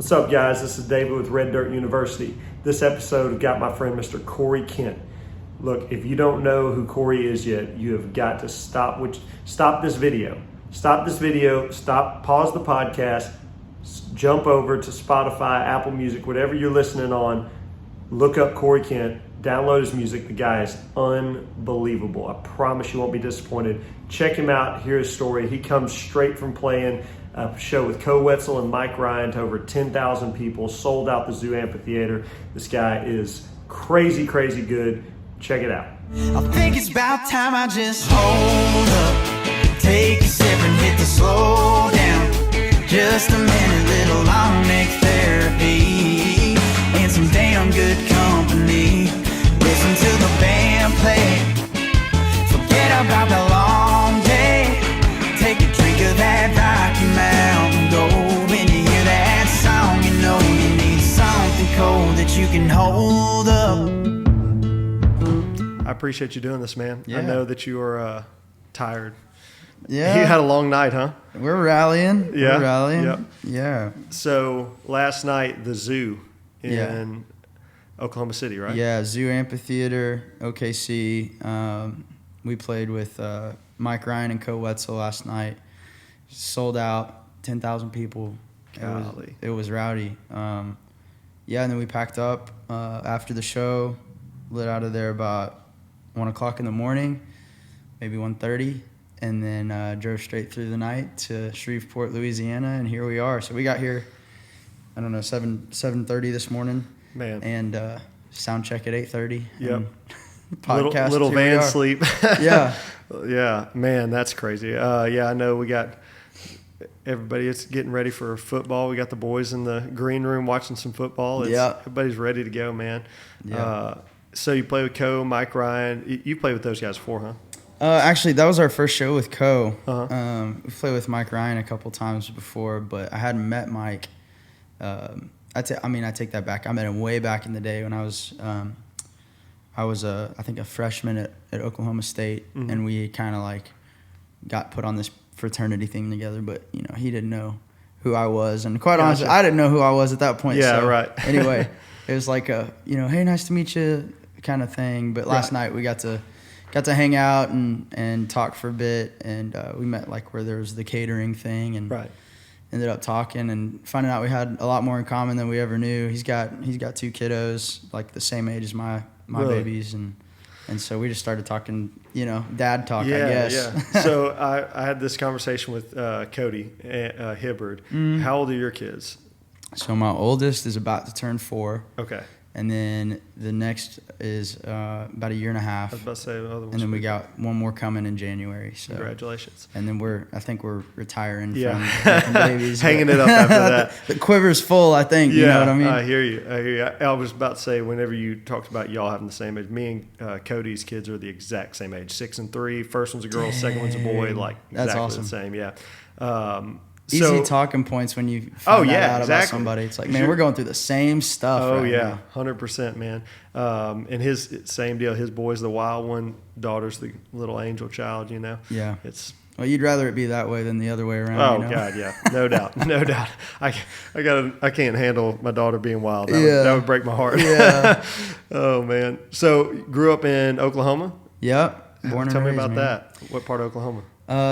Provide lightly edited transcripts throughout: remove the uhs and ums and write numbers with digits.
What's up, guys? This is David with Red Dirt University. This episode got my friend Mr. Corey Kent. Look, if you don't know who Corey is yet, you have got to stop this video. Pause the podcast, jump over to Spotify, Apple Music, whatever you're listening on. Look up Corey Kent, download his music. The guy is unbelievable. I promise you won't be disappointed. Check him out, hear his story. He comes straight from playing a show with Wetzel and Mike Ryan to over 10,000 people, sold out the Zoo Amphitheater. This guy is crazy, crazy good. Check it out. I think it's about time I just hold up, take a sip and hit the slow down. Just a minute, little long neck therapy and some damn good company. Listen to the band play, forget about the long day. Take a drink of that Rocky Mountain Gold. When you hear that song, you know you need something cold that you can hold up. I appreciate you doing this, man. Yeah. I know that you are tired. Yeah. You had a long night, huh? We're rallying. Yeah. We're rallying. Yep. Yeah. So last night, the Zoo in Oklahoma City, right? Yeah, Zoo Amphitheater, OKC. We played with Mike Ryan and Wetzel last night. Sold out, 10,000 people. Golly. It was rowdy. And then we packed up after the show, lit out of there about 1 o'clock in the morning, maybe 1:30, and then drove straight through the night to Shreveport, Louisiana, and here we are. So we got here, 7:30 this morning. Man. And sound check at 8:30. Yep. Podcast. Little van sleep. Yeah. Yeah, man, that's crazy. I know we got everybody. It's getting ready for football. We got the boys in the green room watching some football. Everybody's ready to go, man. Yeah. So you play with Mike Ryan. You played with those guys before, huh? Actually, that was our first show with Uh-huh. We played with Mike Ryan a couple times before, but I hadn't met Mike. I take that back. I met him way back in the day when I was I think a freshman at Oklahoma State, Mm-hmm. and we kind of like got put on this fraternity thing together. But he didn't know who I was, and quite honestly, I didn't know who I was at that point. Yeah, so, right. Anyway, it was like hey, nice to meet you kind of thing. But last night we got to hang out and talk for a bit, and we met like where there was the catering thing, and ended up talking and finding out we had a lot more in common than we ever knew. He's got 2 kiddos like the same age as my really? Babies, and so we just started talking, dad talk, I guess. Yeah. So I had this conversation with Cody Hibbard. Mm. How old are your kids? So my oldest is about to turn 4. Okay. And then the next is about a year and a half. I was about to say the other one. And then we got one more coming in January. So congratulations. And then I think we're retiring from from babies. Hanging it up after that. The quiver's full, I think. You know what I mean? I hear you. I was about to say, whenever you talked about y'all having the same age, me and Cody's kids are the exact same age, 6 and 3. First one's a girl, second one's a boy, like exactly awesome. the same. Yeah. Easy talking points when you find out about somebody. It's like, man, we're going through the same stuff. Oh, right yeah, now. 100%, man. And his same deal. His boy's the wild one, daughter's the little angel child. Yeah. Well, you'd rather it be that way than the other way around. Oh God, yeah, no doubt, no doubt. I can't handle my daughter being wild. That would break my heart. Yeah. Oh man. So grew up in Oklahoma. Yep. Born and Tell me raised, about man. that. What part of Oklahoma?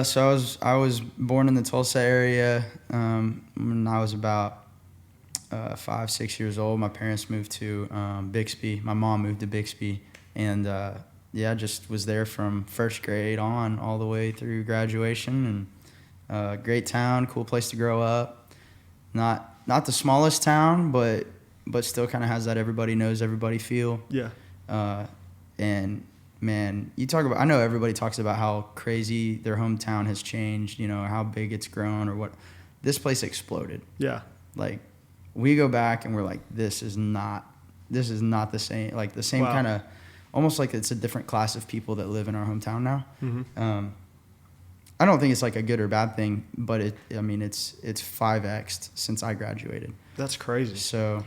So I was born in the Tulsa area when I was about 5-6 years old. My parents moved to Bixby. My mom moved to Bixby, and just was there from first grade on all the way through graduation. And great town, cool place to grow up. Not the smallest town, but still kind of has that everybody knows everybody feel. Yeah. And man, I know everybody talks about how crazy their hometown has changed, how big it's grown or what. This place exploded. Yeah. Like, we go back and we're like, this is not the same, like the same kind of, almost like it's a different class of people that live in our hometown now. Mm-hmm. I don't think it's like a good or bad thing, but it's 5x'd since I graduated. That's crazy. So,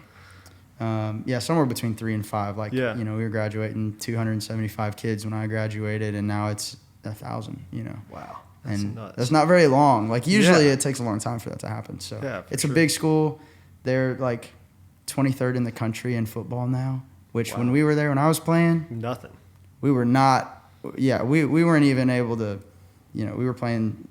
somewhere between 3 and 5. Like, we were graduating 275 kids when I graduated, and now it's 1,000. Wow, that's nuts. That's not very long. Like, usually it takes a long time for that to happen. So yeah, it's a big school. they're like 23rd in the country in football now, which Wow. when we were there, when I was playing, Nothing. we were not, we weren't even able to, we were playing,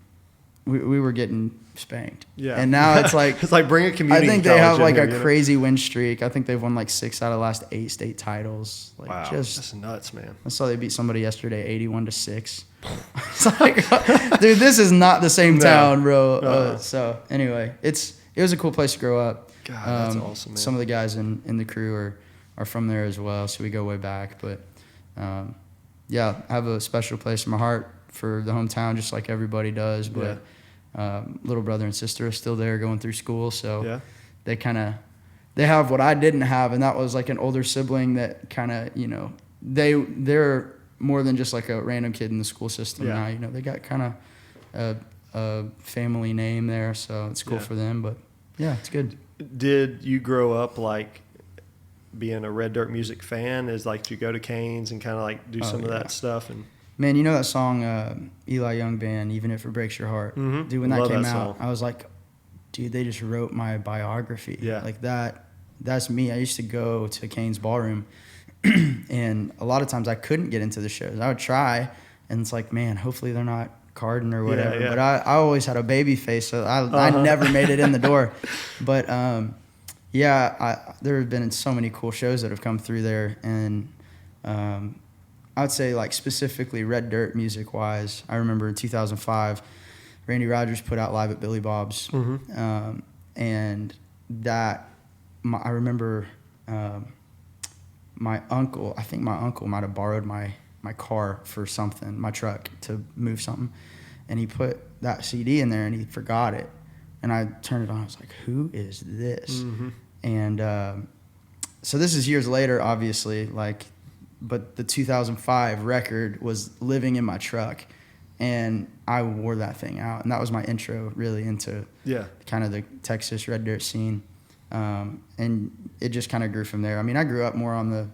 we were getting spanked. Yeah. And now it's like, it's like bring a community. I think they have college like in a here, crazy win streak. I think they've won like 6 out of the last 8 state titles. Like Wow, just, that's nuts, man. I saw they beat somebody yesterday, 81-6. It's like, dude, this is not the same town, bro. So anyway, it was a cool place to grow up. God, that's awesome, man. Some of the guys in the crew are from there as well, so we go way back. But I have a special place in my heart for the hometown, just like everybody does. But little brother and sister are still there going through school, so they have what I didn't have, and that was like an older sibling that kind of, they're more than just like a random kid in the school system now. They got kind of a family name there, so it's cool for them. But yeah, it's good. Did you grow up like being a Red Dirt music fan? Is like, do you go to Canes and kind of like do some of that stuff? And man, you know that song Eli Young Band, Even If It Breaks Your Heart? Mm-hmm. Dude, when that Love came that out, song. I was like, dude, they just wrote my biography. Yeah. Like that's me. I used to go to Canes Ballroom, and a lot of times I couldn't get into the shows. I would try, and it's like, man, hopefully they're not carding or whatever. Yeah. But I always had a baby face, so I never made it in the door. But there have been so many cool shows that have come through there, and I would say like specifically Red Dirt music wise, I remember in 2005, Randy Rogers put out Live at Billy Bob's, and that I remember my uncle might have borrowed my car for something, my truck to move something, and he put that CD in there and he forgot it, and I turned it on. I was like, who is this? And so this is years later, obviously, but the 2005 record was living in my truck, and I wore that thing out, and that was my intro really into kind of the Texas Red Dirt scene. And it just kind of grew from there. I mean, I grew up more on the,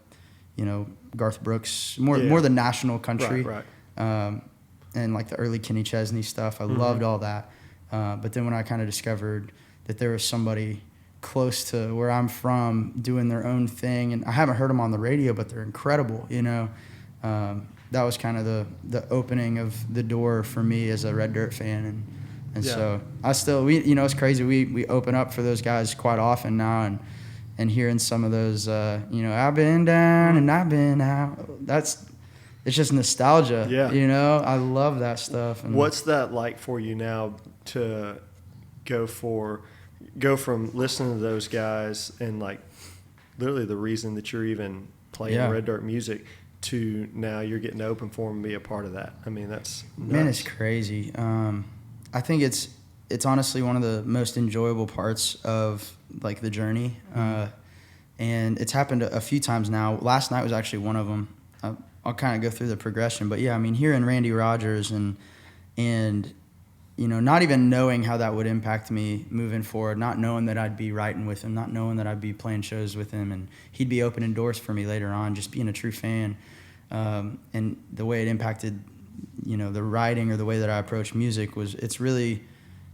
Garth Brooks, more the national country, right. And like the early Kenny Chesney stuff. I loved all that. But then when I kind of discovered that there was somebody close to where I'm from doing their own thing, and I haven't heard them on the radio, but they're incredible, that was kind of the opening of the door for me as a Red Dirt fan. And so I still, it's crazy. We open up for those guys quite often now, and hearing some of those, I've been down and I've been out. It's just nostalgia. Yeah. I love that stuff. And what's that like for you now to go from listening to those guys and like literally the reason that you're even playing Red Dirt music to now you're getting open for them and be a part of that? I mean, that's nuts. Man, it's crazy. I think it's honestly one of the most enjoyable parts of like the journey, and it's happened a few times now. Last night was actually one of them. I'll kind of go through the progression, but I mean, hearing Randy Rogers and not even knowing how that would impact me moving forward, not knowing that I'd be writing with him, not knowing that I'd be playing shows with him, and he'd be opening doors for me later on, just being a true fan, and the way it impacted the writing or the way that I approach music it's really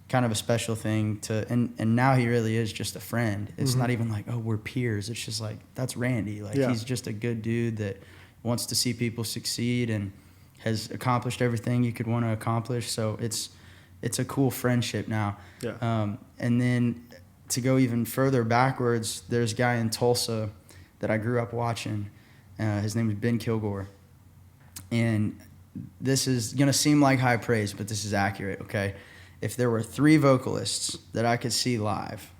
kind of a special thing and now he really is just a friend. It's not even like, oh, we're peers. It's just like, that's Randy. Like, he's just a good dude that wants to see people succeed and has accomplished everything you could want to accomplish. So it's a cool friendship now. And then to go even further backwards, there's a guy in Tulsa that I grew up watching. His name is Ben Kilgore. And this is going to seem like high praise, but this is accurate, okay? If there were 3 vocalists that I could see live,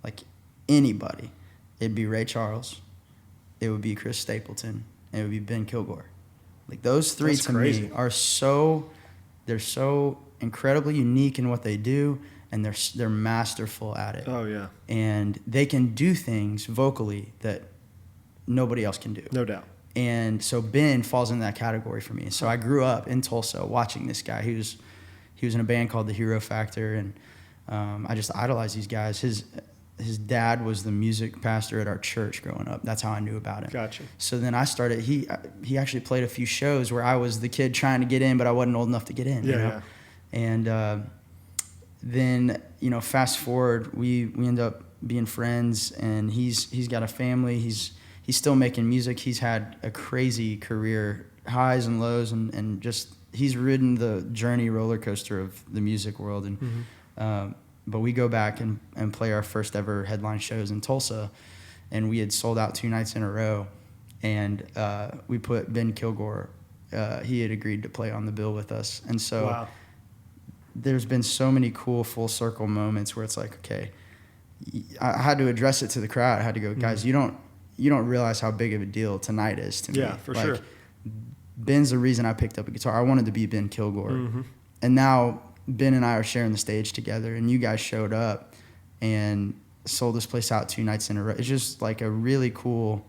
like anybody, it'd be Ray Charles, it would be Chris Stapleton, and it would be Ben Kilgore. Like those 3 That's to crazy. me are they're so incredibly unique in what they do, and they're masterful at it. Oh, yeah. And they can do things vocally that nobody else can do. No doubt. And so Ben falls in that category for me. So I grew up in Tulsa watching this guy. He was in a band called the Hero Factor, and I just idolized these guys. His dad was the music pastor at our church growing up. That's how I knew about him. Gotcha. So then I started. He actually played a few shows where I was the kid trying to get in, but I wasn't old enough to get in. And then fast forward, we end up being friends, and he's got a family. He's still making music. He's had a crazy career, highs and lows, and just he's ridden the journey roller coaster of the music world. And but we go back and play our first ever headline shows in Tulsa, and we had sold out 2 nights in a row, and we put Ben Kilgore. He had agreed to play on the bill with us, and so. Wow. There's been so many cool full circle moments where it's like, okay, I had to address it to the crowd. I had to go, guys, you don't realize how big of a deal tonight is to me. Yeah, for sure. Ben's the reason I picked up a guitar. I wanted to be Ben Kilgore. And now Ben and I are sharing the stage together, and you guys showed up and sold this place out 2 nights in a row. It's just like a really cool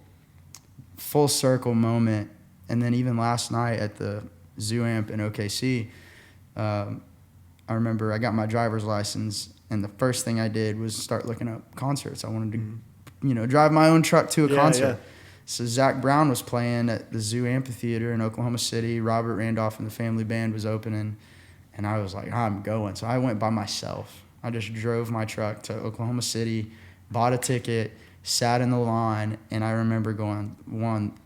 full circle moment. And then even last night at the Zoo Amp in OKC, I remember I got my driver's license, and the first thing I did was start looking up concerts. I wanted to, drive my own truck to a concert. Yeah. So Zach Brown was playing at the Zoo Amphitheater in Oklahoma City. Robert Randolph and the Family Band was opening, and I was like, I'm going. So I went by myself. I just drove my truck to Oklahoma City, bought a ticket, sat in the line, and I remember going,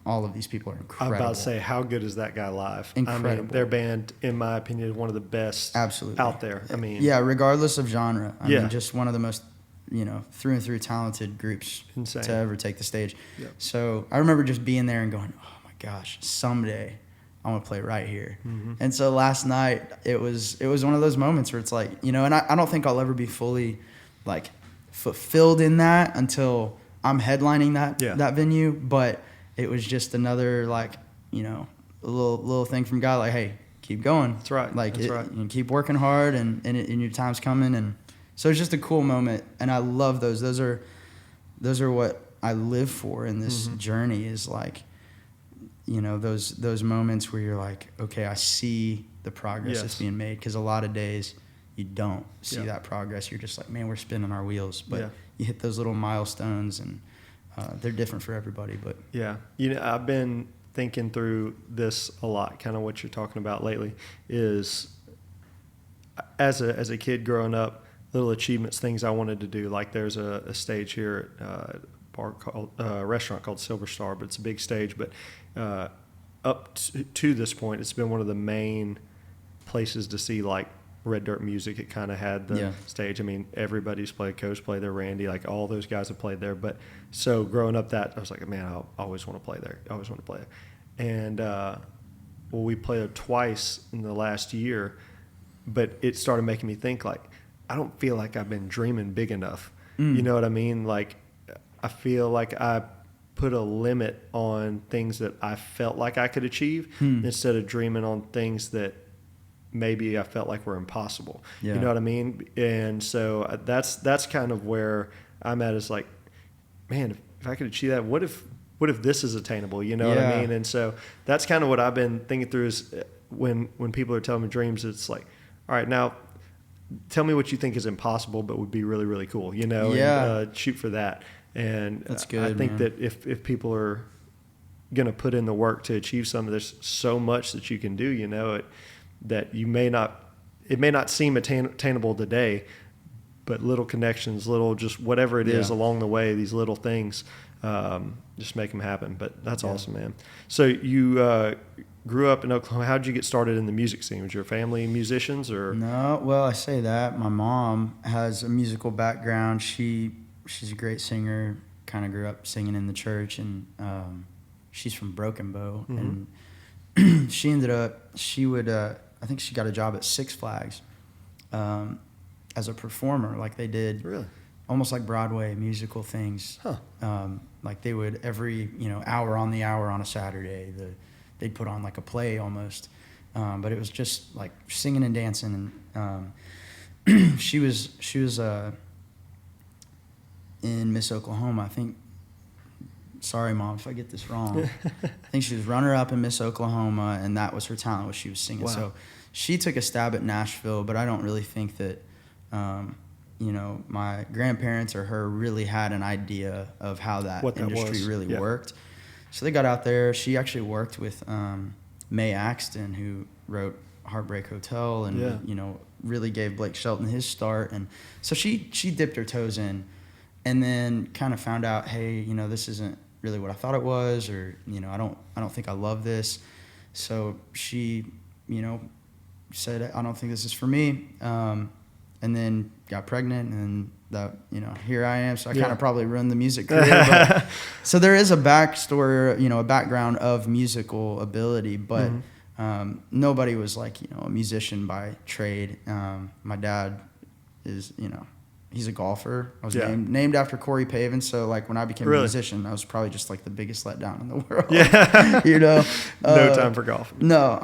all of these people are incredible. I'm about to say, how good is that guy live? Incredible. I mean, their band, in my opinion, is one of the best Absolutely. Out there. I mean, yeah, regardless of genre. I mean, just one of the most, through and through talented groups to ever take the stage. Yep. So I remember just being there and going, oh my gosh, someday I want to play right here. And so last night it was one of those moments where it's like, and I don't think I'll ever be fully like fulfilled in that until I'm headlining that venue, but it was just another like, a little thing from God, like, hey, keep going. That's right. Like, That's right. You keep working hard, and your time's coming, and so it's just a cool moment, and I love those. Those are what I live for in this journey. Is like, those moments where you're like, okay, I see the progress that's being made, because a lot of days you don't see that progress. You're just like, man, we're spinning our wheels, but you hit those little milestones, and they're different for everybody. But I've been thinking through this a lot. Kind of what you're talking about lately is, as a kid growing up, little achievements, things I wanted to do. Like there's a stage here at a bar called restaurant called Silver Star, but it's a big stage. But up to this point, it's been one of the main places to see like Red Dirt music. It kind of had the stage. I mean, everybody's played, Coach played there, Randy, like all those guys have played there. But so growing up, I was like, man, I always want to play there. I always want to play there. And we played there twice in the last year, but it started making me think like, I don't feel like I've been dreaming big enough. You know what I mean? Like, I feel like I put a limit on things that I felt like I could achieve instead of dreaming on things that maybe I felt like were impossible. You know what I mean? And so that's kind of where I'm at, is like, man, if I could achieve that, what if this is attainable? You know what I mean? And so that's kind of what I've been thinking through, is when people are telling me dreams, it's like, all right, now tell me what you think is impossible but would be really, really cool, and shoot for that. And that's good, I think man. that if people are going to put in the work to achieve something, there's so much that you can do, that it may not seem attainable today, but little connections, little just whatever it is along the way, these little things, just make them happen. But that's awesome, man. So you grew up in Oklahoma. How did you get started in the music scene? Was your family musicians or? No, well, I say that. My mom has a musical background. She's a great singer, kind of grew up singing in the church, and she's from Broken Bow. And she ended up, I think she got a job at Six Flags as a performer, like they did. Really? Almost like Broadway musical things. Huh. Like they would every, hour on the hour on a Saturday, they'd put on like a play almost. But it was just like singing and dancing. And she was in Miss Oklahoma, I think. Sorry, Mom, if I get this wrong. I think she was runner-up in Miss Oklahoma, and that was her talent, what she was singing. Wow. So she took a stab at Nashville, but I don't really think that, my grandparents or her really had an idea of how that industry really worked. So they got out there. She actually worked with Mae Axton, who wrote Heartbreak Hotel, and really gave Blake Shelton his start. And so she dipped her toes in. and then kind of found out, hey, this isn't really what I thought it was, or I don't think I love this. So she said, I don't think this is for me, and then got pregnant, and that here I am. So I kind of probably ruined the music career. But, so there is a backstory, a background of musical ability, but nobody was like a musician by trade. My dad is he's a golfer. I was named after Corey Pavin. So like when I became a musician, I was probably just like the biggest letdown in the world. Yeah. No time for golf. No,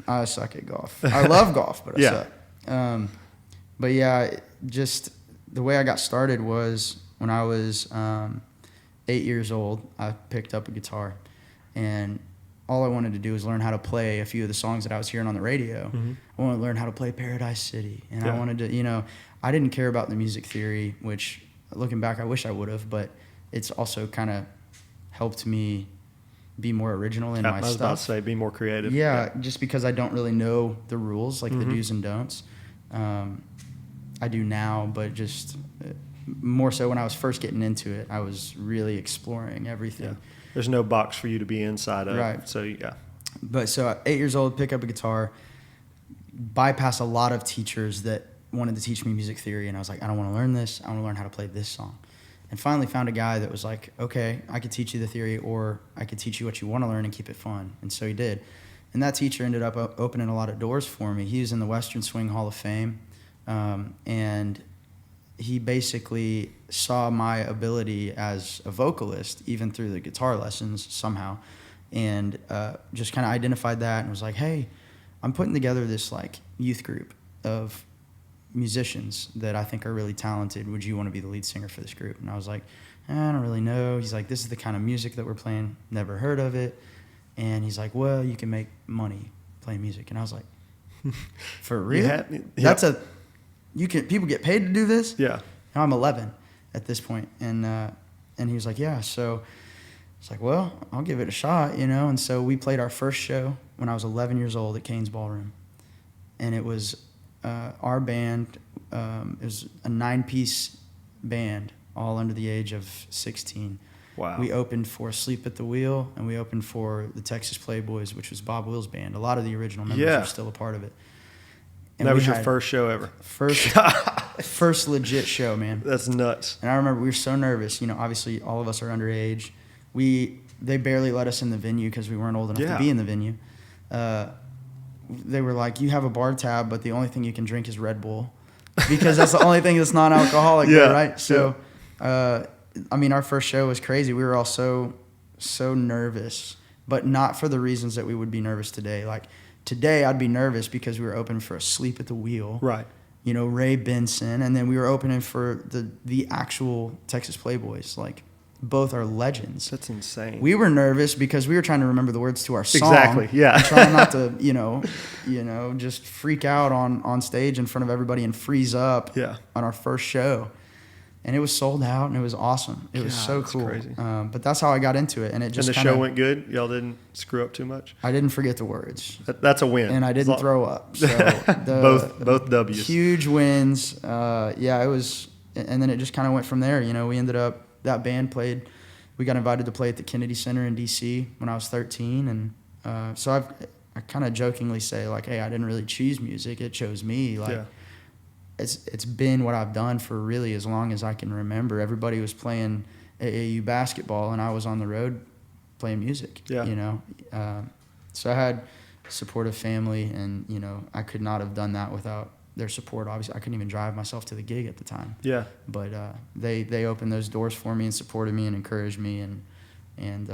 I suck at golf. I love golf, but I suck. But yeah, just the way I got started was when I was 8 years old. I picked up a guitar, and all I wanted to do was learn how to play a few of the songs that I was hearing on the radio. I wanted to learn how to play Paradise City, and I wanted to, I didn't care about the music theory, which looking back, I wish I would have, but it's also kind of helped me be more original in my stuff. I was about to say, be more creative. Yeah, just because I don't really know the rules, like the do's and don'ts. I do now, but just more so when I was first getting into it, I was really exploring everything. Yeah. There's no box for you to be inside of. Right. So, yeah. But so at 8 years old, pick up a guitar, bypass a lot of teachers that wanted to teach me music theory, and I was like, I don't want to learn this. I want to learn how to play this song. And finally found a guy that was like, okay, I could teach you the theory, or I could teach you what you want to learn and keep it fun. And so he did. And that teacher ended up opening a lot of doors for me. He was in the Western Swing Hall of Fame, and he basically saw my ability as a vocalist, even through the guitar lessons somehow, and just kind of identified that and was like, hey, I'm putting together this like youth group of musicians that I think are really talented. Would you want to be the lead singer for this group? And I was like, I don't really know. He's like, this is the kind of music that we're playing. Never heard of it. And he's like, well, you can make money playing music. And I was like, for real? That's people get paid to do this? Yeah. Now I'm 11 at this point. And he was like, yeah. So it's like, well, I'll give it a shot, And so we played our first show when I was 11 years old at Kane's Ballroom. And it was our band. It was a 9-piece band, all under the age of 16. Wow. We opened for Sleep at the Wheel, and we opened for the Texas Playboys, which was Bob Will's band. A lot of the original members are still a part of it. And that was your first show ever? First legit show, man. That's nuts. And I remember we were so nervous. Obviously all of us are underage. They barely let us in the venue because we weren't old enough to be in the venue. They were like, you have a bar tab, but the only thing you can drink is Red Bull, because that's the only thing that's non-alcoholic, right? So, our first show was crazy. We were all so nervous, but not for the reasons that we would be nervous today. Like today, I'd be nervous because we were opening for Asleep at the Wheel, right? Ray Benson, and then we were opening for the actual Texas Playboys, like. Both are legends. That's insane. We were nervous because we were trying to remember the words to our song. Exactly, yeah. And trying not to, just freak out on stage in front of everybody and freeze up on our first show. And it was sold out, and it was awesome. It was so cool. Crazy. But that's how I got into it. And it just show went good? Y'all didn't screw up too much? I didn't forget the words. That's a win. And I didn't throw up. So both W's. Huge wins. It was, and then it just kind of went from there. We ended up, that band played. We got invited to play at the Kennedy Center in D.C. when I was 13, and so I kind of jokingly say like, "Hey, I didn't really choose music; it chose me." Like, it's been what I've done for really as long as I can remember. Everybody was playing AAU basketball, and I was on the road playing music. So I had a supportive family, and I could not have done that without their support. Obviously, I couldn't even drive myself to the gig at the time. Yeah. But they opened those doors for me and supported me and encouraged me, and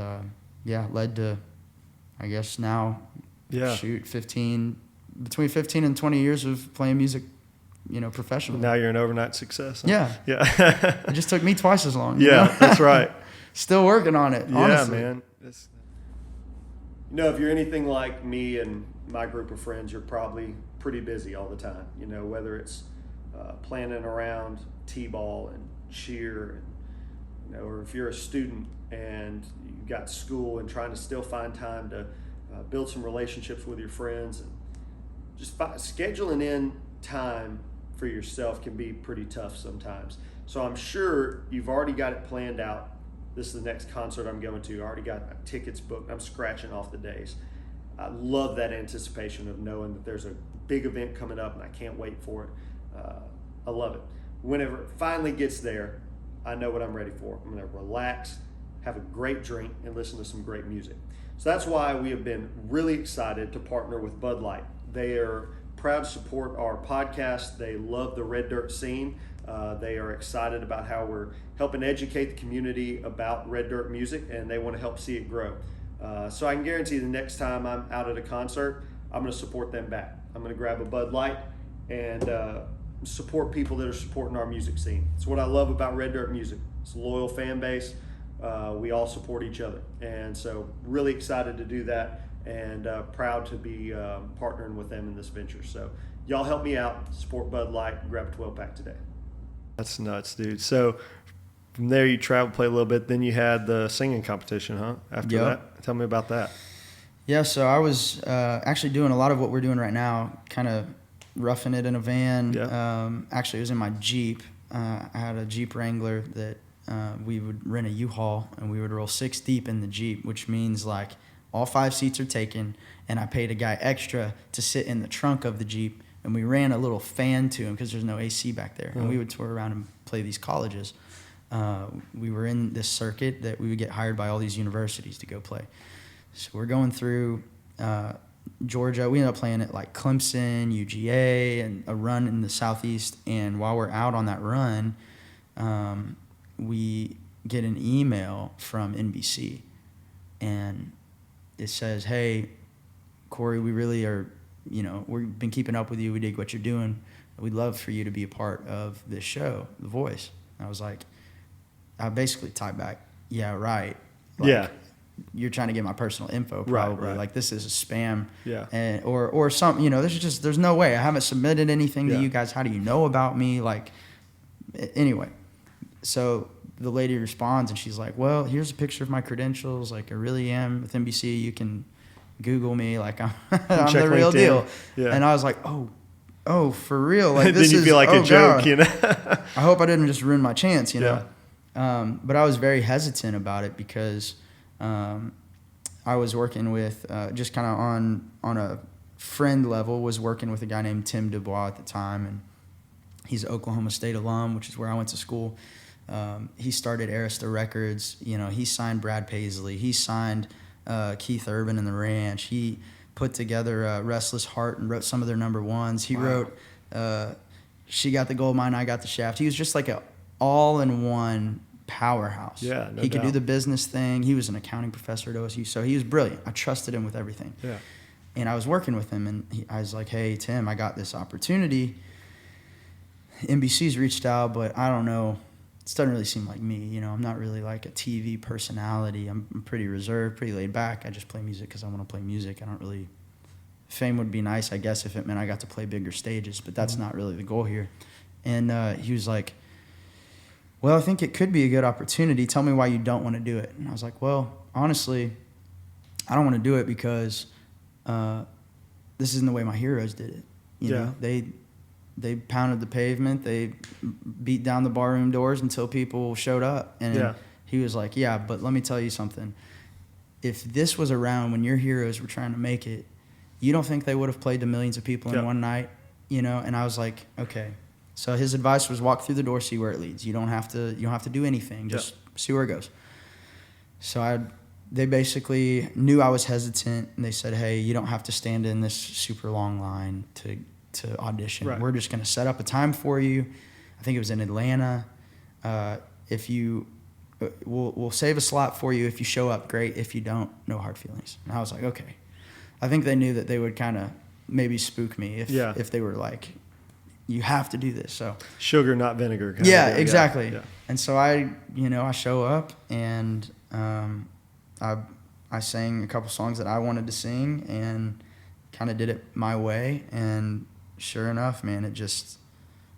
led to, I guess now, between 15 and 20 years of playing music, professionally. Now you're an overnight success. Huh? Yeah. It just took me twice as long. That's right. Still working on it. Honestly. Yeah, man. If you're anything like me and my group of friends, you're probably pretty busy all the time, whether it's planning around t-ball and cheer, and, or if you're a student and you've got school and trying to still find time to build some relationships with your friends, and just scheduling in time for yourself can be pretty tough sometimes. So I'm sure you've already got it planned out. This is the next concert I'm going to. I already got tickets booked. I'm scratching off the days. I love that anticipation of knowing that there's a big event coming up and I can't wait for it. I love it. Whenever it finally gets there, I know what I'm ready for. I'm going to relax, have a great drink, and listen to some great music. So that's why we have been really excited to partner with Bud Light. They are proud to support our podcast. They love the Red Dirt scene. They are excited about how we're helping educate the community about Red Dirt music, and they want to help see it grow. So I can guarantee the next time I'm out at a concert, I'm going to support them back. I'm going to grab a Bud Light and support people that are supporting our music scene. It's what I love about Red Dirt music. It's a loyal fan base. We all support each other. And so really excited to do that, and proud to be partnering with them in this venture. So y'all help me out, support Bud Light, grab a 12-pack today. That's nuts, dude. So from there you traveled, played a little bit, then you had the singing competition, huh? After that? Tell me about that. Yeah, so I was actually doing a lot of what we're doing right now, kind of roughing it in a van. Yeah. Actually, it was in my Jeep. I had a Jeep Wrangler that we would rent a U-Haul, and we would roll 6 deep in the Jeep, which means like all 5 seats are taken, and I paid a guy extra to sit in the trunk of the Jeep, and we ran a little fan to him because there's no AC back there. And we would tour around and play these colleges. We were in this circuit that we would get hired by all these universities to go play. So we're going through Georgia. We ended up playing at like Clemson, UGA, and a run in the Southeast. And while we're out on that run, we get an email from NBC. And it says, "Hey, Corey, we really are, we've been keeping up with you. We dig what you're doing. We'd love for you to be a part of this show, The Voice." And I was like, I basically typed back, "Yeah, right." Like, yeah. You're trying to get my personal info, probably. Right. Like, this is a spam. Yeah. And, or something, there's no way. I haven't submitted anything to you guys. How do you know about me? Like, anyway. So the lady responds, and she's like, "Well, here's a picture of my credentials. Like, I really am with NBC. You can Google me. Like, I'm the real LinkedIn. deal." Yeah. And I was like, oh, for real? Like, this then you feel like a joke, God. I hope I didn't just ruin my chance, Yeah. But I was very hesitant about it because I was working with, just kind of on a friend level, was working with a guy named Tim Dubois at the time, and he's an Oklahoma State alum, which is where I went to school. He started Arista Records. He signed Brad Paisley. He signed Keith Urban and the Ranch. He put together Restless Heart and wrote some of their number ones. He wrote She Got the Gold Mine, I Got the Shaft. He was just like a all-in-one powerhouse. Yeah, no he could doubt. do the business thing. He was an accounting professor at OSU, so he was brilliant. I trusted him with everything. Yeah. And I was working with him, and I was like, "Hey, Tim, I got this opportunity. NBC's reached out, but I don't know. It doesn't really seem like me. I'm not really like a TV personality. I'm pretty reserved, pretty laid back. I just play music because I want to play music. I don't really... Fame would be nice, I guess, if it meant I got to play bigger stages, but that's not really the goal here." And he was like, "Well, I think it could be a good opportunity. Tell me why you don't want to do it." And I was like, "Well, honestly, I don't want to do it because this isn't the way my heroes did it. You know, they pounded the pavement, they beat down the barroom doors until people showed up." And he was like, "Yeah, but let me tell you something. If this was around when your heroes were trying to make it, you don't think they would have played to millions of people in one night?" And I was like, okay. So his advice was walk through the door, see where it leads. You don't have to do anything. Just see where it goes. So they basically knew I was hesitant, and they said, "Hey, you don't have to stand in this super long line to audition. Right. We're just going to set up a time for you." I think it was in Atlanta. We'll save a slot for you. If you show up, great. If you don't, no hard feelings. And I was like, okay. I think they knew that they would kind of maybe spook me if they were like, "You have to do this." So sugar, not vinegar. Yeah, exactly. Yeah. And so I show up, and I sang a couple songs that I wanted to sing, and kind of did it my way. And sure enough, man, it just,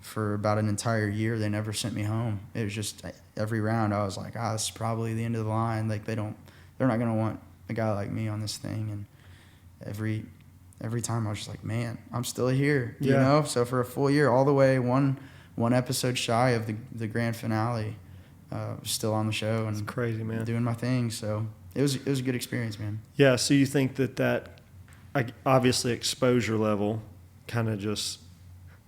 for about an entire year, they never sent me home. It was just every round I was like, this is probably the end of the line. Like they're not gonna want a guy like me on this thing. And every time I was just like, man, I'm still here, you know? So for a full year, all the way, one one episode shy of the grand finale. Still on the show and it's crazy, man. Doing my thing. So it was a good experience, man. Yeah. So you think that obviously exposure level kind of just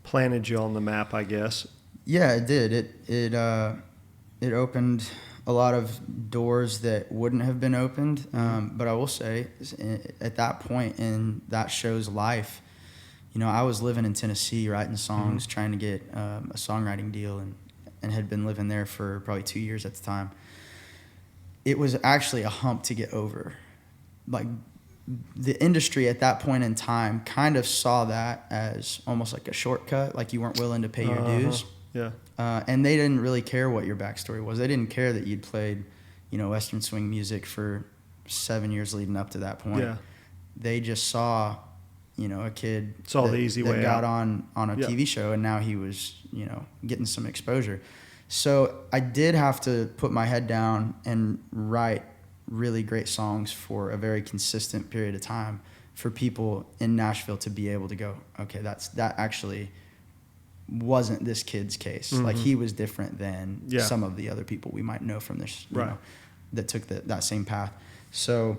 planted you on the map, I guess. Yeah, it did. It opened a lot of doors that wouldn't have been opened. But I will say, at that point in that show's life, you know, I was living in Tennessee, writing songs, trying to get a songwriting deal, and had been living there for probably 2 years at the time. It was actually a hump to get over. Like, the industry at that point in time kind of saw that as almost like a shortcut, like you weren't willing to pay your dues. Yeah. And they didn't really care what your backstory was. They didn't care that you'd played, you know, Western swing music for 7 years leading up to that point. Yeah. They just saw, you know, a kid the easy way got out. on a TV show, and now he was, you know, getting some exposure. So I did have to put my head down and write really great songs for a very consistent period of time for people in Nashville to be able to go, okay, that actually wasn't this kid's case. Like, he was different than some of the other people we might know from this, you know, that took that same path. So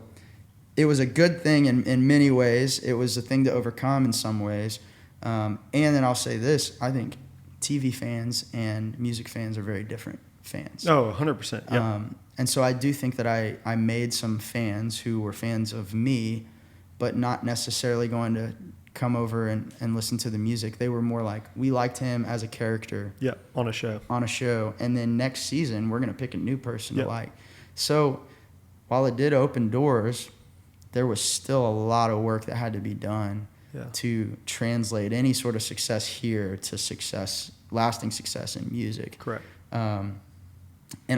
it was a good thing in many ways. It was a thing to overcome in some ways. And then I'll say this, I think TV fans and music fans are very different fans. Oh, 100%. Yeah. And so I do think that I made some fans who were fans of me, but not necessarily going to come over and listen to the music. They were more like, we liked him as a character. Yeah, on a show. And then next season, we're going to pick a new person to like. So while it did open doors, there was still a lot of work that had to be done to translate any sort of success here to success, lasting success in music. Correct. And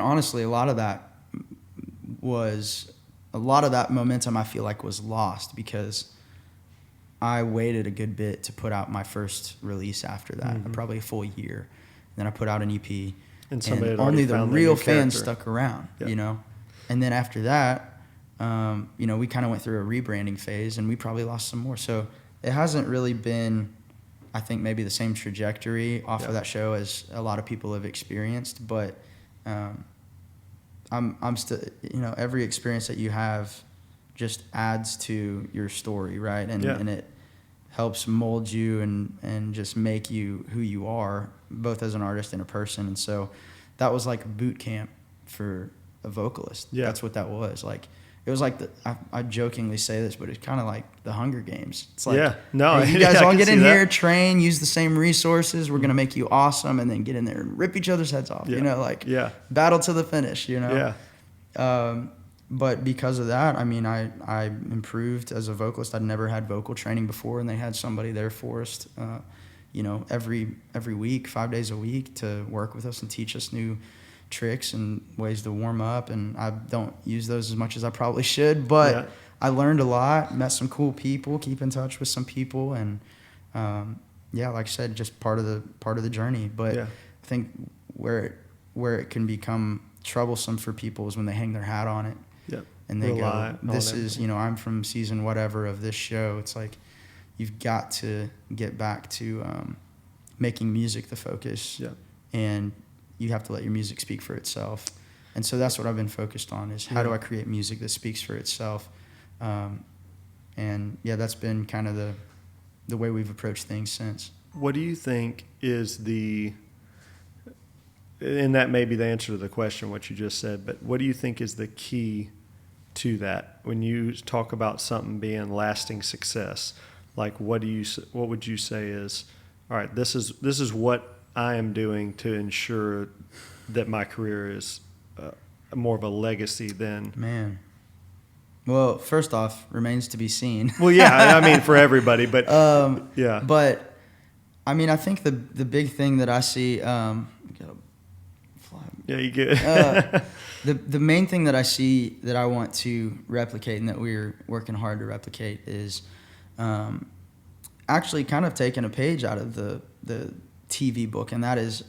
honestly, a lot of that momentum I feel like was lost because I waited a good bit to put out my first release after that, probably a full year. Then I put out an EP, and only the real fans stuck around, you know. And then after that, you know, we kind of went through a rebranding phase, and we probably lost some more. So it hasn't really been, I think, maybe the same trajectory off of that show as a lot of people have experienced. But I'm still, you know, every experience that you have just adds to your story, right? And it helps mold you and just make you who you are, both as an artist and a person. And so that was like boot camp for a vocalist. Yeah. That's what that was. Like, it was like I jokingly say this, but it's kind of like the Hunger Games. It's like, hey, you guys all get in here, train, use the same resources. We're going to make you awesome, and then get in there and rip each other's heads off, you know, like battle to the finish, you know? Yeah. But because of that, I mean, I improved as a vocalist. I'd never had vocal training before, and they had somebody there for us, you know, every week, 5 days a week, to work with us and teach us new tricks and ways to warm up. And I don't use those as much as I probably should, but I learned a lot, met some cool people, keep in touch with some people, and like I said, just part of the journey. But I think where it can become troublesome for people is when they hang their hat on it. Yep. And they go, this is, you know, I'm from season whatever of this show. It's like, you've got to get back to making music the focus. Yep. And you have to let your music speak for itself. And so that's what I've been focused on, is how do I create music that speaks for itself? And that's been kind of the way we've approached things since. What do you think is and that may be the answer to the question, what you just said, but what do you think is the key to that when you talk about something being lasting success? Like, what would you say is, all right, this is what I am doing to ensure that my career is more of a legacy than... Man. Well, first off, remains to be seen. Well, yeah, I mean, for everybody, but But, I mean, I think the big thing that I see... Yeah, you get the main thing that I see that I want to replicate and that we're working hard to replicate is actually kind of taking a page out of the TV book, and that is,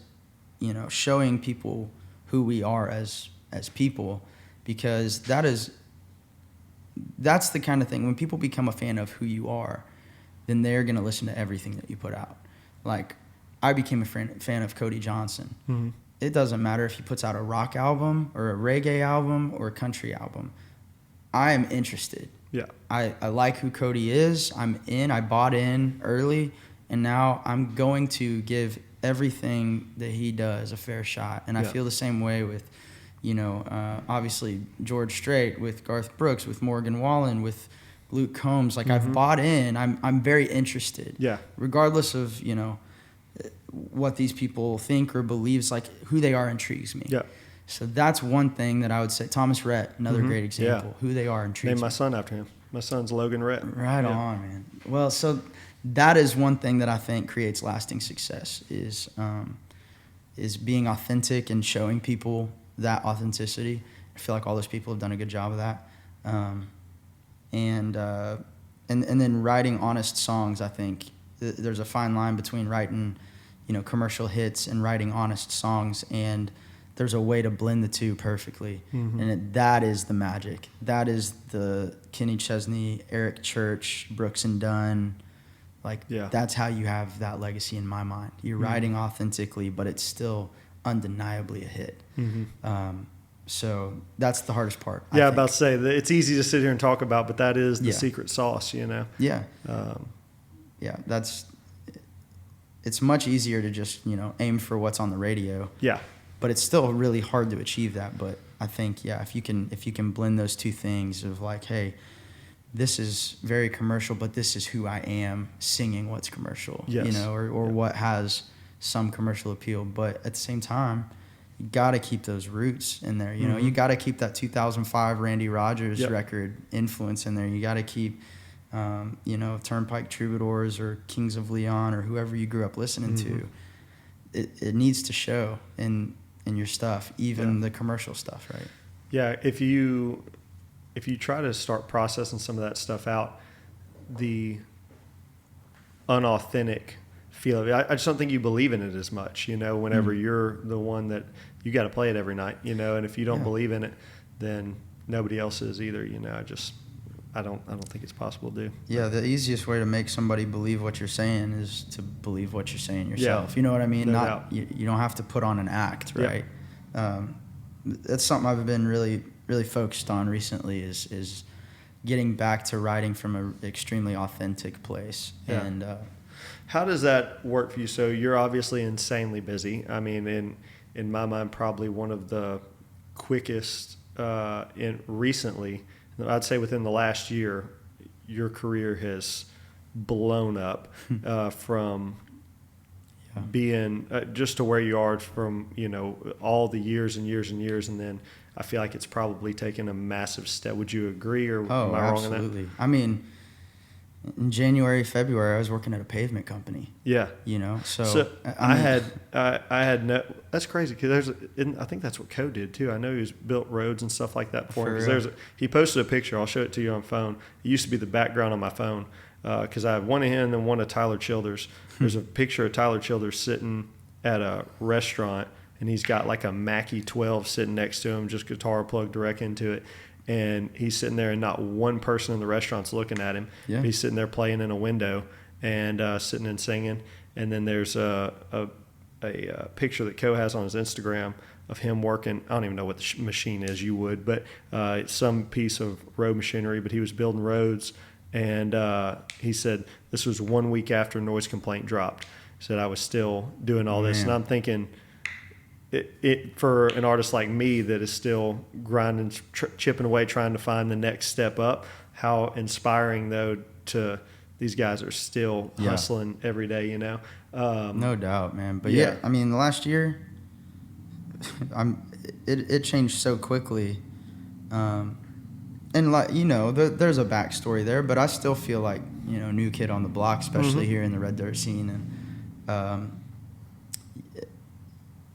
you know, showing people who we are as people, because that's the kind of thing, when people become a fan of who you are, then they're going to listen to everything that you put out. Like, I became a fan of Cody Johnson. Mm-hmm. It doesn't matter if he puts out a rock album or a reggae album or a country album. I am interested. Yeah. I like who Cody is. I'm in. I bought in early, and now I'm going to give everything that he does a fair shot. And I feel the same way with, obviously George Strait, with Garth Brooks, with Morgan Wallen, with Luke Combs. Like, I've bought in. I'm very interested. Yeah. Regardless of, what these people think or believes, like who they are intrigues me. Yeah. So that's one thing that I would say. Thomas Rhett, another great example. Who they are intrigues me. Named my son after him. My son's Logan Rhett. Right on, man. Well, so that is one thing that I think creates lasting success is being authentic and showing people that authenticity. I feel like all those people have done a good job of that. And then writing honest songs. I think there's a fine line between writing, commercial hits and writing honest songs, and there's a way to blend the two perfectly. And that is the magic. That is the Kenny Chesney, Eric Church, Brooks and Dunn. That's how you have that legacy in my mind. You're writing authentically, but it's still undeniably a hit. So that's the hardest part. Yeah, I'm about to say that it's easy to sit here and talk about, but that is the secret sauce, Yeah. It's much easier to just, aim for what's on the radio. Yeah. But it's still really hard to achieve that. But I think, if you can blend those two things of like, hey, this is very commercial, but this is who I am singing what's commercial, or what has some commercial appeal. But at the same time, you got to keep those roots in there. You got to keep that 2005 Randy Rogers record influence in there. You got to keep, Turnpike Troubadours or Kings of Leon or whoever you grew up listening to. It needs to show in your stuff, even the commercial stuff, right? Yeah, if you try to start processing some of that stuff out, the unauthentic feel of it, I just don't think you believe in it as much, whenever you're the one that you got to play it every night, and if you don't believe in it, then nobody else is either, I don't think it's possible to do. Yeah, the easiest way to make somebody believe what you're saying is to believe what you're saying yourself. You know what I mean? No doubt. You don't have to put on an act, right? That's something I've been really, really focused on recently is getting back to writing from an extremely authentic place. Yeah. And how does that work for you? So you're obviously insanely busy. I mean, in my mind, probably one of the quickest recently. I'd say within the last year, your career has blown up from being just to where you are from, all the years and years and years. And then I feel like it's probably taken a massive step. Would you agree or am I wrong absolutely. on that? I mean, in January, February, I was working at a pavement company. Yeah. So I had no, that's crazy because I think that's what Code did too. I know he's built roads and stuff like that before. He posted a picture. I'll show it to you on phone. It used to be the background on my phone because I have one of him and then one of Tyler Childers. There's a picture of Tyler Childers sitting at a restaurant and he's got like a Mackie 12 sitting next to him, just guitar plugged direct into it. And he's sitting there and not one person in the restaurant's looking at him. Yeah. He's sitting there playing in a window and sitting and singing. And then there's a picture that Ko has on his Instagram of him working. I don't even know what the machine is, you would, but it's some piece of road machinery. But he was building roads. And he said this was 1 week after Noise Complaint dropped. He said I was still doing all this. And I'm thinking, it for an artist like me that is still grinding, chipping away, trying to find the next step up, how inspiring though to these guys are still hustling every day, no doubt, man. But I mean, the last year, it changed so quickly, and like there's a backstory there, but I still feel like new kid on the block, especially here in the Red Dirt scene, and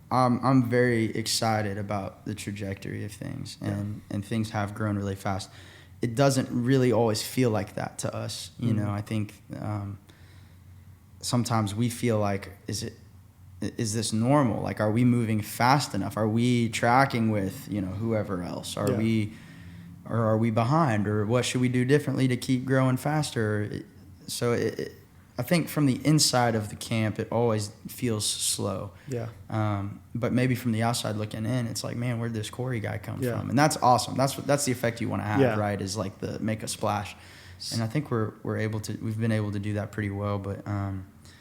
I'm very excited about the trajectory of things, and things have grown really fast. It doesn't really always feel like that to us, I think sometimes we feel like, is this normal? Like, are we moving fast enough? Are we tracking with whoever else? Are we behind? Or what should we do differently to keep growing faster? So I think from the inside of the camp, it always feels slow. Yeah. But maybe from the outside looking in, it's like, man, where'd this Corey guy come Yeah. from? And that's awesome. That's the effect you want to have, Yeah. right? Is like the make a splash. And I think we've been able to do that pretty well. But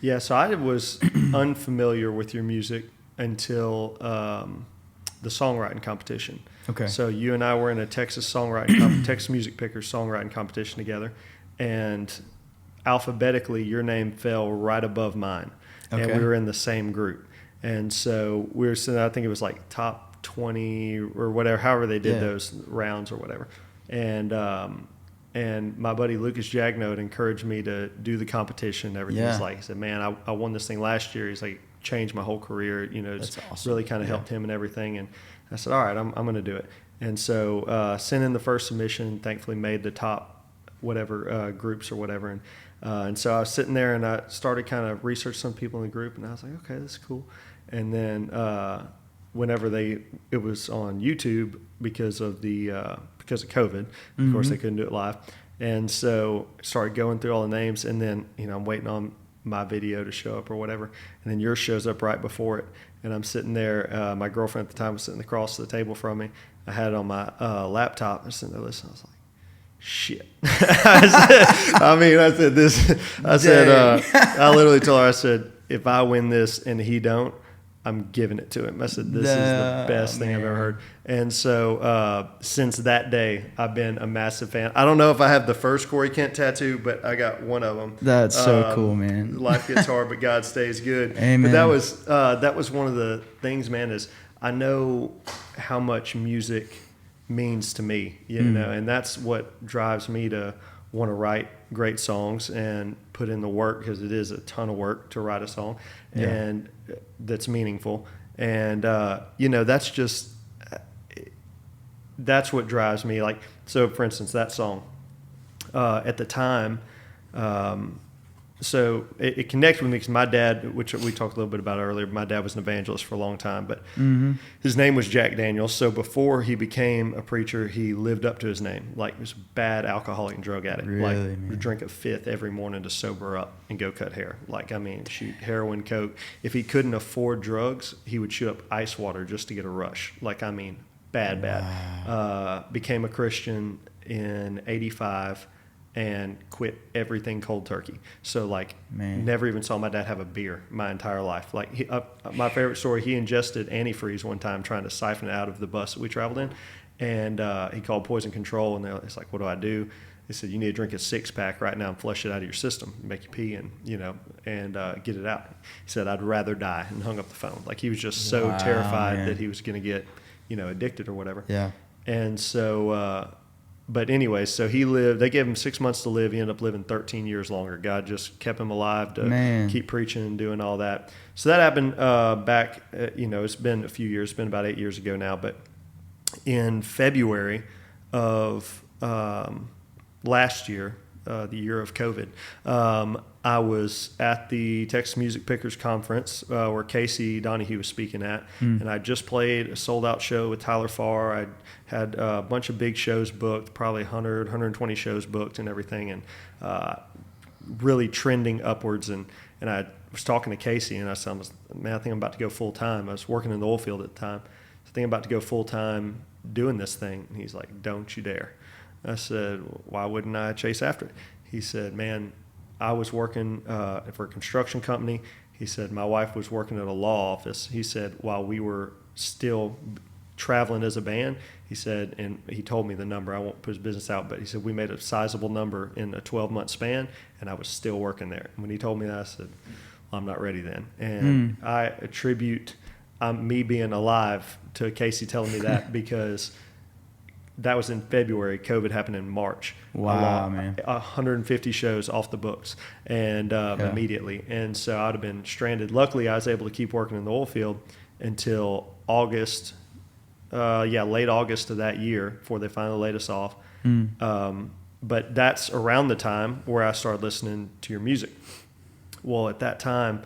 yeah, so I was unfamiliar with your music until the songwriting competition. Okay. So you and I were in a Texas Texas Music Pickers songwriting competition together, and alphabetically your name fell right above mine, and Okay. we were in the same group. And so we were sitting, I think it was like top 20 or whatever, however they did those rounds or whatever. And my buddy Lucas Jagno had encouraged me to do the competition and everything. He's like, he said, man, I won this thing last year. He's like, changed my whole career. You know, it's awesome. really kind of helped him and everything. And I said, all right, I'm going to do it. And so sent in the first submission, thankfully made the top whatever groups or whatever. And so I was sitting there and I started kind of research some people in the group, and I was like, okay, this is cool. And then whenever it was on YouTube because of COVID, of course they couldn't do it live. And so started going through all the names, and then, you know, I'm waiting on my video to show up or whatever. And then yours shows up right before it. And I'm sitting there, my girlfriend at the time was sitting across the table from me. I had it on my laptop. I was sitting there listening. I was like, shit. I literally told her, I said, if I win this and he don't, I'm giving it to him. I said, this is the best thing I've ever heard. And so since that day, I've been a massive fan. I don't know if I have the first Corey Kent tattoo, but I got one of them. That's so cool, man. Life gets hard, but God stays good. Amen. But that was one of the things, man, is I know how much music means to me, you know, and that's what drives me to want to write great songs and put in the work, because it is a ton of work to write a song and that's meaningful. And, you know, that's what drives me. Like, so for instance, that song, at the time, so it connected with me because my dad, which we talked a little bit about earlier, my dad was an evangelist for a long time, but his name was Jack Daniels. So before he became a preacher, he lived up to his name. Like, he was a bad alcoholic and drug addict. Really, like, man. would drink a fifth every morning to sober up and go cut hair. Like, I mean, shoot heroin, coke. If he couldn't afford drugs, he would shoot up ice water just to get a rush. Like, I mean, bad. Became a Christian in '85. And quit everything cold turkey. So, like, never even saw my dad have a beer my entire life. Like, my favorite story, he ingested antifreeze one time trying to siphon it out of the bus that we traveled in. And he called poison control, and it's like, what do I do? They said, you need to drink a 6-pack right now and flush it out of your system, make you pee and, you know, and get it out. He said, I'd rather die, and hung up the phone. Like, he was just so terrified that he was going to get, you know, addicted or whatever. Yeah. And so, but anyway, so they gave him 6 months to live. He ended up living 13 years longer. God just kept him alive to keep preaching and doing all that. So that happened back, you know, it's been a few years. It's been about 8 years ago now. But in February of last year, the year of COVID, I was at the Texas Music Pickers Conference where Casey Donahue was speaking at, and I just played a sold-out show with Tyler Farr. I had a bunch of big shows booked, probably 100, 120 shows booked and everything, and really trending upwards. And I was talking to Casey, and I said, man, I think I'm about to go full-time. I was working in the oil field at the time. I think I'm about to go full-time doing this thing. And he's like, don't you dare. I said, why wouldn't I chase after it? He said, man, I was working for a construction company. He said, my wife was working at a law office. He said, while we were still traveling as a band, he said, and he told me the number, I won't put his business out, but he said, we made a sizable number in a 12-month span, and I was still working there. And when he told me that, I said, well, I'm not ready then. And I attribute me being alive to Casey telling me that because that was in February. COVID happened in March. Wow, man. 150 shows off the books and immediately. And so I'd have been stranded. Luckily, I was able to keep working in the oil field until August, late August of that year before they finally laid us off. But that's around the time where I started listening to your music. Well, at that time,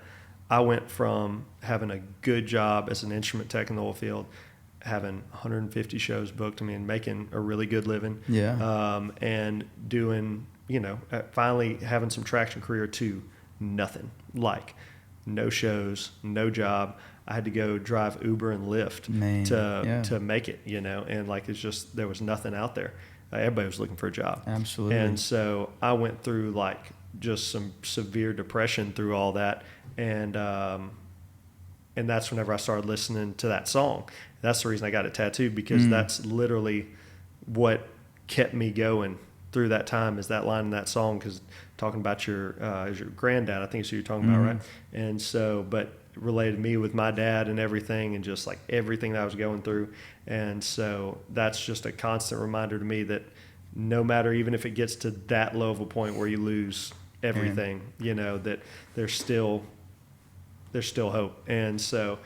I went from having a good job as an instrument tech in the oil field, having 150 shows booked, making a really good living. Yeah. And doing, finally having some traction career 2 nothing, like no shows, no job. I had to go drive Uber and Lyft to make it, and like it's just there was nothing out there. Everybody was looking for a job. Absolutely. And so I went through like just some severe depression through all that, and that's whenever I started listening to that song. That's the reason I got it tattooed, because that's literally what kept me going through that time, is that line in that song, because talking about your granddad, I think it's who you're talking about, right? And so, but related me with my dad and everything, and just like everything that I was going through. And so that's just a constant reminder to me that no matter, even if it gets to that low of a point where you lose everything, that there's still hope. And so,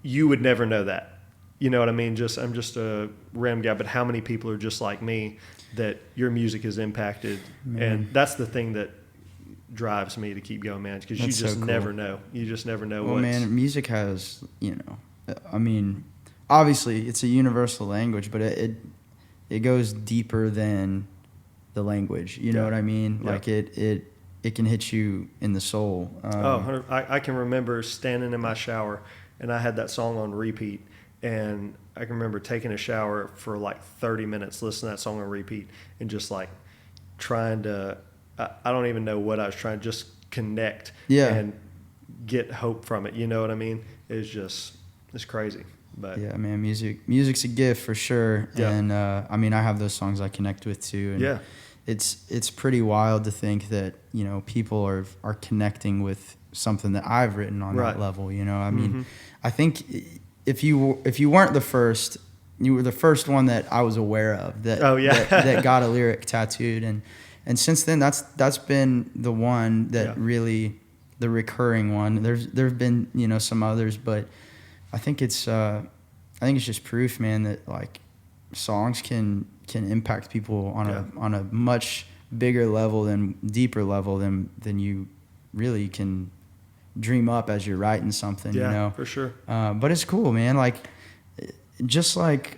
you would never know that. You know what I mean? I'm just a random guy, but how many people are just like me that your music has impacted? And that's the thing that drives me to keep going, man, because you just never know. You just never know. Well, man, music has, obviously it's a universal language, but it goes deeper than the language. You know what I mean? Yeah. Like it can hit you in the soul. I can remember standing in my shower, and I had that song on repeat, and I can remember taking a shower for like 30 minutes, listening to that song on repeat, and just like trying to, I don't even know what I was trying to just connect and get hope from it. You know what I mean? It's crazy. But yeah, man, music's a gift for sure. Yeah. And I have those songs I connect with too. And it's pretty wild to think that, people are connecting with something that I've written on that level, I mean, I think if you weren't the first, you were the first one that I was aware of that that got a lyric tattooed, and since then that's been the one that really, the recurring one. There's been some others, but I think it's just proof, man, that like songs can impact people on a much bigger level, deeper level than you really can dream up as you're writing something. For sure. But it's cool, man. Like just like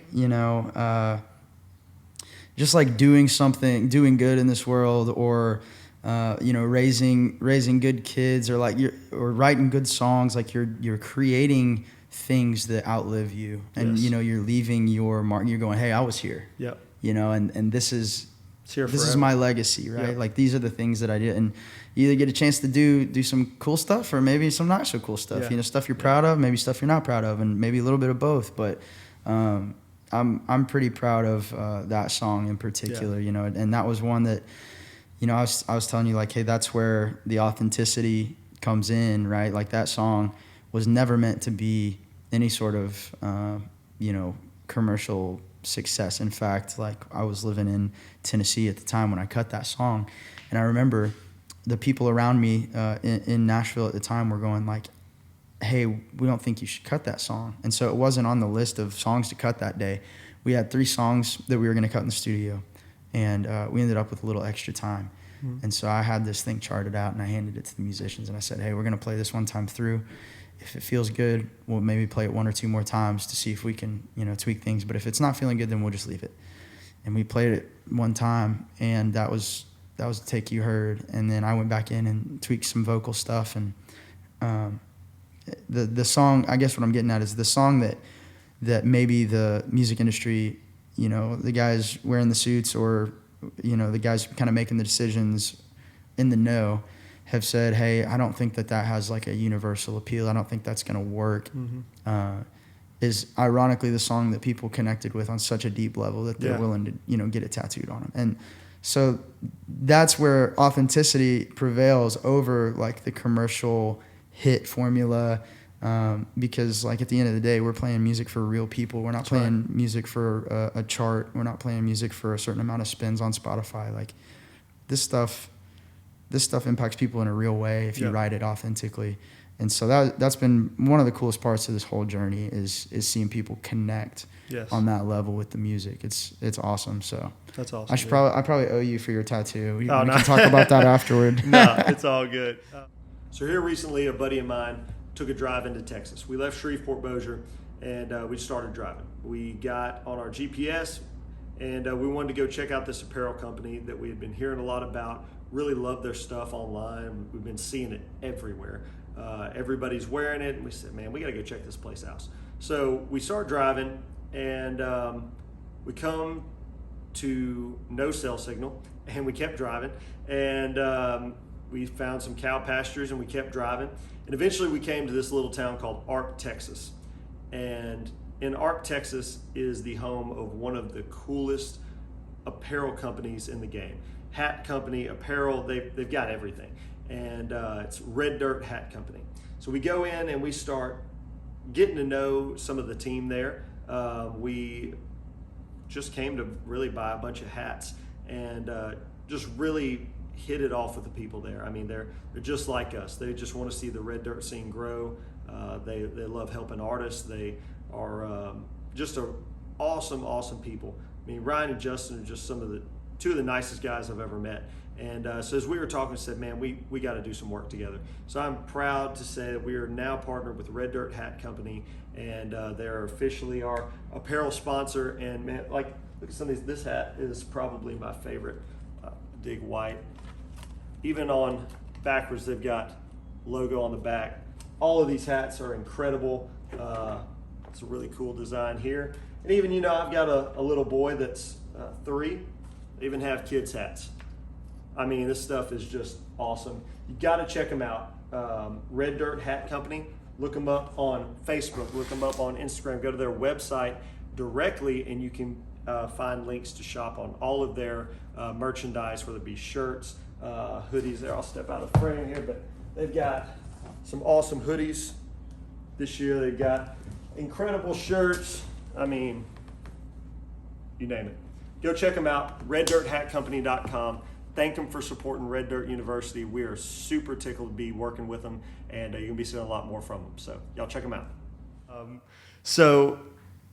doing something, doing good in this world, or raising good kids, or like or writing good songs. Like you're creating things that outlive you, and you're leaving your mark. You're going, hey, I was here. Yep. And this is my legacy, right? Yep. Like these are the things that I did, and you either get a chance to do some cool stuff, or maybe some not so cool stuff. Stuff you're proud of, maybe stuff you're not proud of, and maybe a little bit of both. But I'm pretty proud of that song in particular, and that was one that, I was telling you, like, hey, that's where the authenticity comes in, right? Like that song was never meant to be any sort of, commercial success. In fact, like I was living in Tennessee at the time when I cut that song, and I remember the people around me in Nashville at the time were going like, hey, we don't think you should cut that song. And so it wasn't on the list of songs to cut that day. We had 3 songs that we were going to cut in the studio, and we ended up with a little extra time. And so I had this thing charted out, and I handed it to the musicians, and I said, hey, we're going to play this one time through. If it feels good, we'll maybe play it 1 or 2 more times to see if we can, tweak things. But if it's not feeling good, then we'll just leave it. And we played it one time, and that was the take you heard. And then I went back in and tweaked some vocal stuff. And the song, I guess what I'm getting at is the song that maybe the music industry, the guys wearing the suits, or, the guys kind of making the decisions in the know, have said, hey, I don't think that has like a universal appeal. I don't think that's going to work. Is ironically the song that people connected with on such a deep level that they're willing to, get it tattooed on them. And so that's where authenticity prevails over like the commercial hit formula. Because like at the end of the day, we're playing music for real people. We're not playing music for a chart. We're not playing music for a certain amount of spins on Spotify. Like this stuff impacts people in a real way if you write it authentically. And so that's been one of the coolest parts of this whole journey is seeing people connect on that level with the music. It's awesome. So that's awesome. I probably owe you for your tattoo. We can talk about that afterward. No, it's all good. So here recently, a buddy of mine took a drive into Texas. We left Shreveport, Bossier, and we started driving. We got on our GPS, and we wanted to go check out this apparel company that we had been hearing a lot about. Really love their stuff online. We've been seeing it everywhere. Everybody's wearing it, and we said, man, we got to go check this place out. So we start driving, and we come to no cell signal, and we kept driving, and we found some cow pastures, and we kept driving, and eventually we came to this little town called Ark, Texas. And in Ark, Texas is the home of one of the coolest apparel companies in the game. Hat company, apparel, they've got everything. And it's Red Dirt Hat Company. So we go in and we start getting to know some of the team there. We just came to really buy a bunch of hats, and just really hit it off with the people there. I mean, they're just like us. They just want to see the Red Dirt scene grow. They love helping artists. They are just awesome people. I mean, Ryan and Justin are just two of the nicest guys I've ever met. And so as we were talking, I said, man, we got to do some work together. So I'm proud to say that we are now partnered with Red Dirt Hat Company, and they're officially our apparel sponsor. And man, like, look at some of these. This hat is probably my favorite. Dig white. Even on backwards, they've got logo on the back. All of these hats are incredible. It's a really cool design here. And even, I've got a little boy that's 3. They even have kids' hats. I mean, this stuff is just awesome. You got to check them out. Red Dirt Hat Company. Look them up on Facebook. Look them up on Instagram. Go to their website directly, and you can find links to shop on all of their merchandise, whether it be shirts, hoodies. There, I'll step out of frame here, but they've got some awesome hoodies this year. They've got incredible shirts. I mean, you name it. Go check them out. RedDirtHatCompany.com. Thank them for supporting Red Dirt University. We are super tickled to be working with them, and you're gonna be seeing a lot more from them. So y'all check them out. So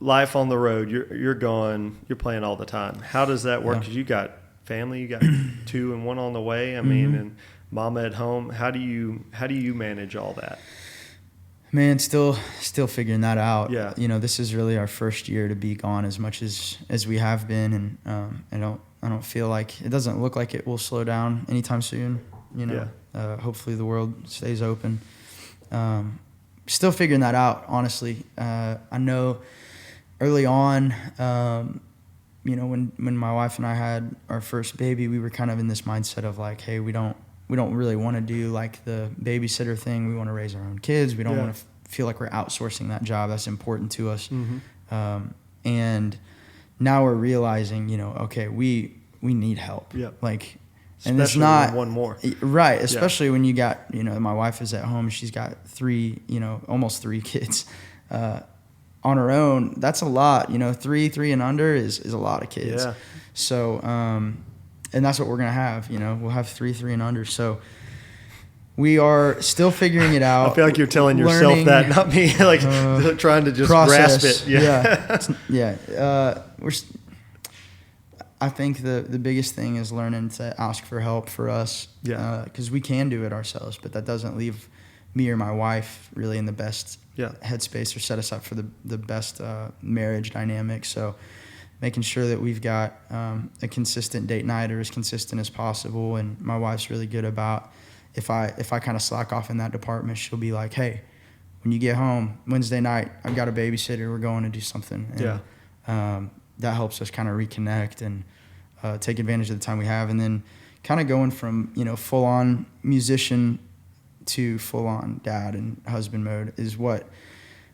life on the road, you're gone, you're playing all the time. How does that work? Because you got family, you got 2 and 1 on the way. I mean, and mama at home. How do you manage all that? Man, still figuring that out. Yeah. This is really our first year to be gone as much as we have been, and I don't feel like, it doesn't look like it will slow down anytime soon. Hopefully the world stays open. Still figuring that out, honestly. I know early on, when my wife and I had our first baby, we were kind of in this mindset of like, hey, we don't really want to do like the babysitter thing. We want to raise our own kids. We don't want to feel like we're outsourcing that job. That's important to us. And now we're realizing, okay, we need help. Yeah. Like, especially and it's not one more. Right. Especially when you got, my wife is at home. She's got 3, almost 3 kids, on her own. That's a lot, 3 and under is a lot of kids. Yeah. So, and that's what we're going to have, we'll have 3 and under. So we are still figuring it out. I feel like you're telling yourself that, not me, like trying to just grasp it. Yeah. I think the biggest thing is learning to ask for help for us. Yeah. Because we can do it ourselves, but that doesn't leave me or my wife really in the best headspace or set us up for the best marriage dynamic. So making sure that we've got a consistent date night, or as consistent as possible. And my wife's really good about, if I kind of slack off in that department, she'll be like, hey, when you get home Wednesday night, I've got a babysitter, we're going to do something. And, that helps us kind of reconnect and take advantage of the time we have. And then kind of going from, full-on musician to full-on dad and husband mode is what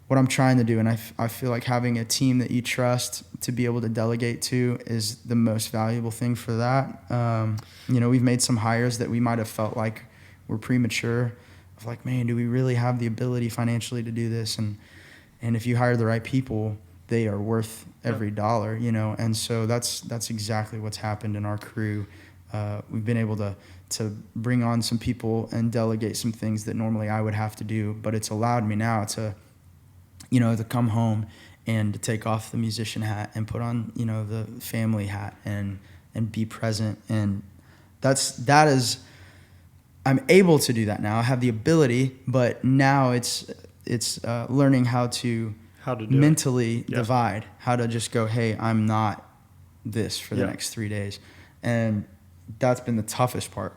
I'm trying to do. And I feel like having a team that you trust to be able to delegate to is the most valuable thing for that. We've made some hires that we might have felt like were premature, of like, man, do we really have the ability financially to do this? And if you hire the right people, they are worth every dollar, And so that's exactly what's happened in our crew. We've been able to bring on some people and delegate some things that normally I would have to do, but it's allowed me now to come home and to take off the musician hat and put on, the family hat and be present. And that is, I'm able to do that now. I have the ability, but now it's learning how to mentally divide, how to just go, hey, I'm not this for the next 3 days. And that's been the toughest part,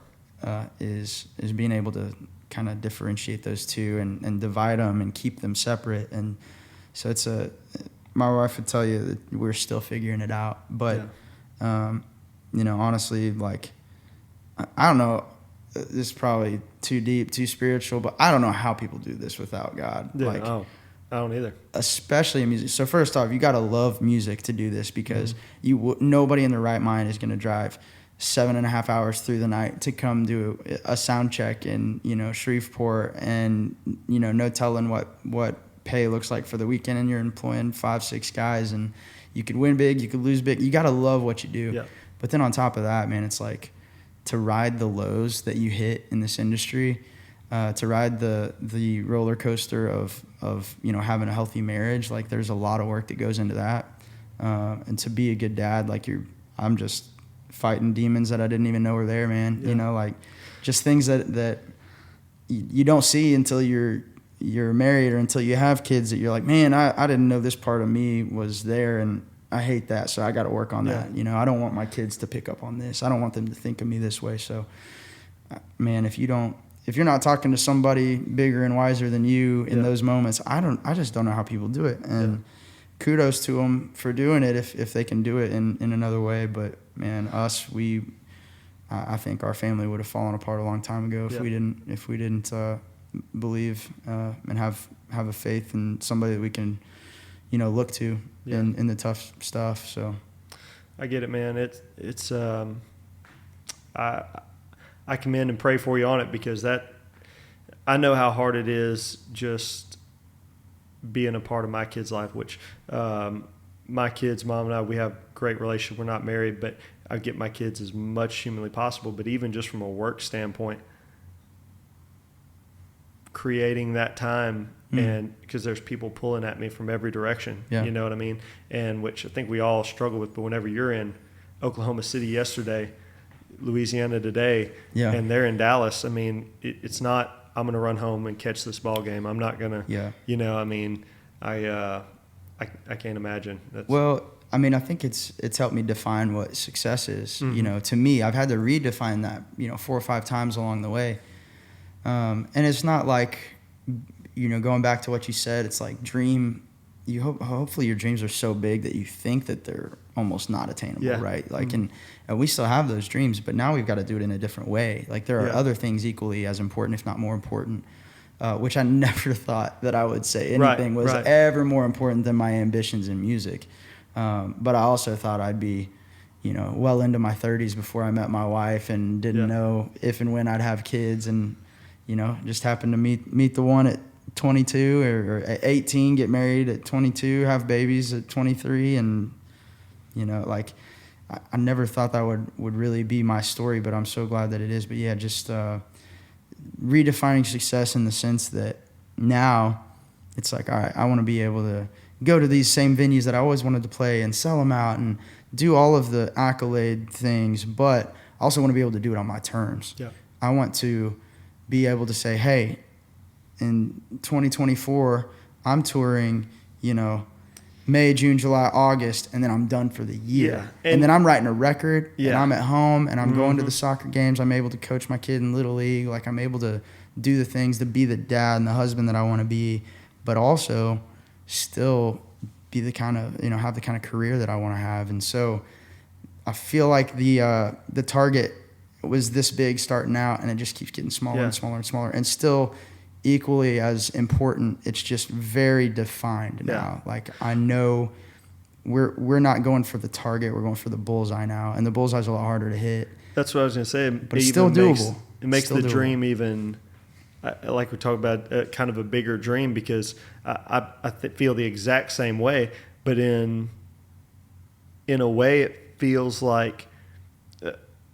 is being able to kind of differentiate those two and divide them and keep them separate. And so my wife would tell you that we're still figuring it out. But, honestly, like, I don't know, this is probably too deep, too spiritual, but I don't know how people do this without God. Yeah, like, I don't either. Especially in music. So first off, you got to love music to do this, because nobody in their right mind is going to drive 7.5 hours through the night to come do a sound check in, Shreveport, and, no telling what pay looks like for the weekend, and you're employing 5-6 guys, and you could win big, you could lose big. You got to love what you do. Yeah. But then on top of that, man, it's like, to ride the lows that you hit in this industry, to ride the roller coaster of having a healthy marriage, like, there's a lot of work that goes into that. And to be a good dad, like, I'm just fighting demons that I didn't even know were there, man. Yeah. Like, just things that you don't see until you're married or until you have kids, that you're like, man, I didn't know this part of me was there, and I hate that, so I got to work on that. I don't want my kids to pick up on this. I don't want them to think of me this way. So, man, if you're not talking to somebody bigger and wiser than you in those moments, I just don't know how people do it. And kudos to them for doing it if they can do it in another way. But, man, I think our family would have fallen apart a long time ago if we didn't believe and have a faith in somebody that we can, look to in the tough stuff. So I get it, man. It's I commend and pray for you on it, because I know how hard it is just being a part of my kid's life, which my kids, mom and I, we have a great relationship. We're not married, but I get my kids as much humanly possible. But even just from a work standpoint, creating that time, and because there's people pulling at me from every direction, you know what I mean? And which I think we all struggle with. But whenever you're in Oklahoma City yesterday, Louisiana today, and they're in Dallas, I mean, it's not, I'm going to run home and catch this ball game. I'm not going to, I mean, I can't imagine. Well, I mean, I think it's helped me define what success is. To me, I've had to redefine that, 4 or 5 times along the way. And it's not like, going back to what you said, it's like hopefully your dreams are so big that you think that they're almost not attainable, right? Like, and we still have those dreams, but now we've got to do it in a different way. Like, there are other things equally as important, if not more important, which I never thought that I would say anything was ever more important than my ambitions in music. But I also thought I'd be, well into my 30s before I met my wife, and didn't know if and when I'd have kids, and, just happened to meet the one at 22 or at 18, get married at 22, have babies at 23. And, like, I never thought that would really be my story, but I'm so glad that it is. But yeah, just redefining success in the sense that now it's like, all right, I want to be able to go to these same venues that I always wanted to play and sell them out and do all of the accolade things, but I also want to be able to do it on my terms. Yeah. I want to be able to say, hey, in 2024, I'm touring, May, June, July, August, and then I'm done for the year. Yeah. And then I'm writing a record, and I'm at home, and I'm going to the soccer games. I'm able to coach my kid in Little League. Like, I'm able to do the things, to be the dad and the husband that I want to be, but also still be the kind of, have the kind of career that I want to have. And so I feel like the target was this big starting out, and it just keeps getting smaller and smaller and smaller, and still equally as important. It's just very defined now. Like, I know we're not going for the target, we're going for the bullseye now, and the bullseye's a lot harder to hit. That's what I was going to say. But it's still doable. It makes the dream even, like we talked about, kind of a bigger dream, because I feel the exact same way, but in a way it feels like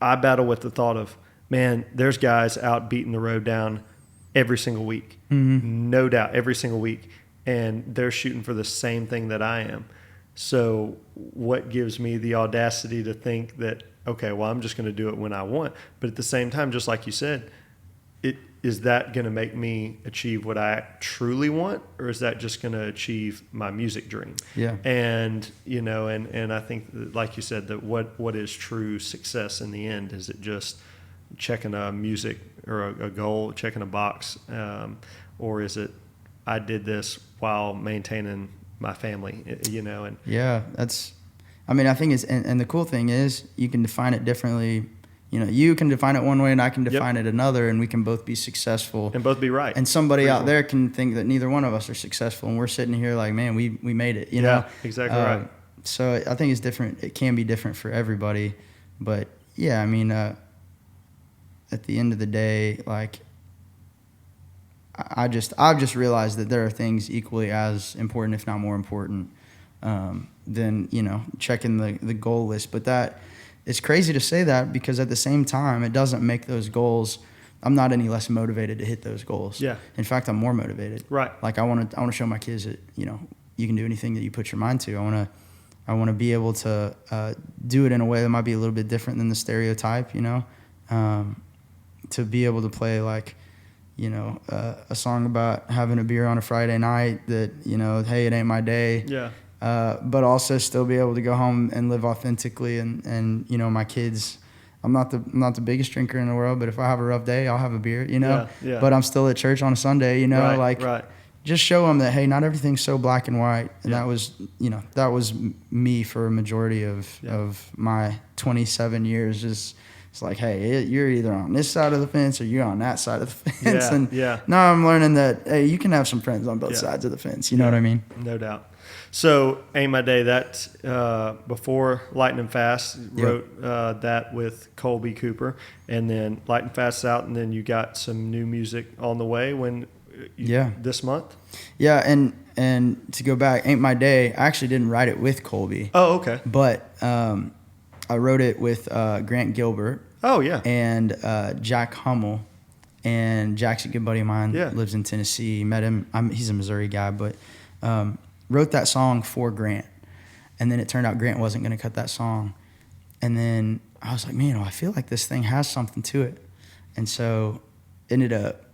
I battle with the thought of, man, there's guys out beating the road down every single week, no doubt, every single week, and they're shooting for the same thing that I am. So what gives me the audacity to think that, okay, well, I'm just going to do it when I want? But at the same time, just like you said, is that going to make me achieve what I truly want, or is that just going to achieve my music dream? Yeah. And, you know, and I think, like you said, that what is true success in the end? Is it just checking a music or a goal, checking a box? Or is it, I did this while maintaining my family, you know? And yeah, I think it's, and the cool thing is you can define it differently. You know, you can define it one way and I can define it another, and we can both be successful. And both be right. And somebody out there can think that neither one of us are successful, and we're sitting here like, man, we made it, you know? Exactly right. So I think it's different. It can be different for everybody. But, yeah, I mean, at the end of the day, like, I've just realized that there are things equally as important, if not more important, than, you know, checking the goal list. But that... It's crazy to say that, because at the same time, it doesn't make those goals. I'm not any less motivated to hit those goals. Yeah. In fact, I'm more motivated. Right. Like I want to show my kids that, you know, you can do anything that you put your mind to. I want to be able to do it in a way that might be a little bit different than the stereotype. You know, to be able to play like, you know, a song about having a beer on a Friday night that, you know, hey, it ain't my day. Yeah. But also still be able to go home and live authentically, and you know, my kids, I'm not the biggest drinker in the world, but if I have a rough day, I'll have a beer, you know. Yeah. But I'm still at church on a Sunday, you know, just show them that, hey, not everything's so black and white. And that was me for a majority of my 27 years. It's like, hey, you're either on this side of the fence or you're on that side of the fence. Now I'm learning that, hey, you can have some friends on both sides of the fence. You know what I mean? No doubt. So, Ain't My Day, that before Lightning Fast, wrote that with Colby Cooper, and then Lightning Fast's out, and then you got some new music on the way this month? Yeah, and to go back, Ain't My Day, I actually didn't write it with Colby. Oh, okay. But I wrote it with Grant Gilbert. Oh, yeah. And Jack Hummel. And Jack's a good buddy of mine, lives in Tennessee. Met him, he's a Missouri guy, but... wrote that song for Grant, and then it turned out Grant wasn't going to cut that song, and then I was like, man, I feel like this thing has something to it, and so ended up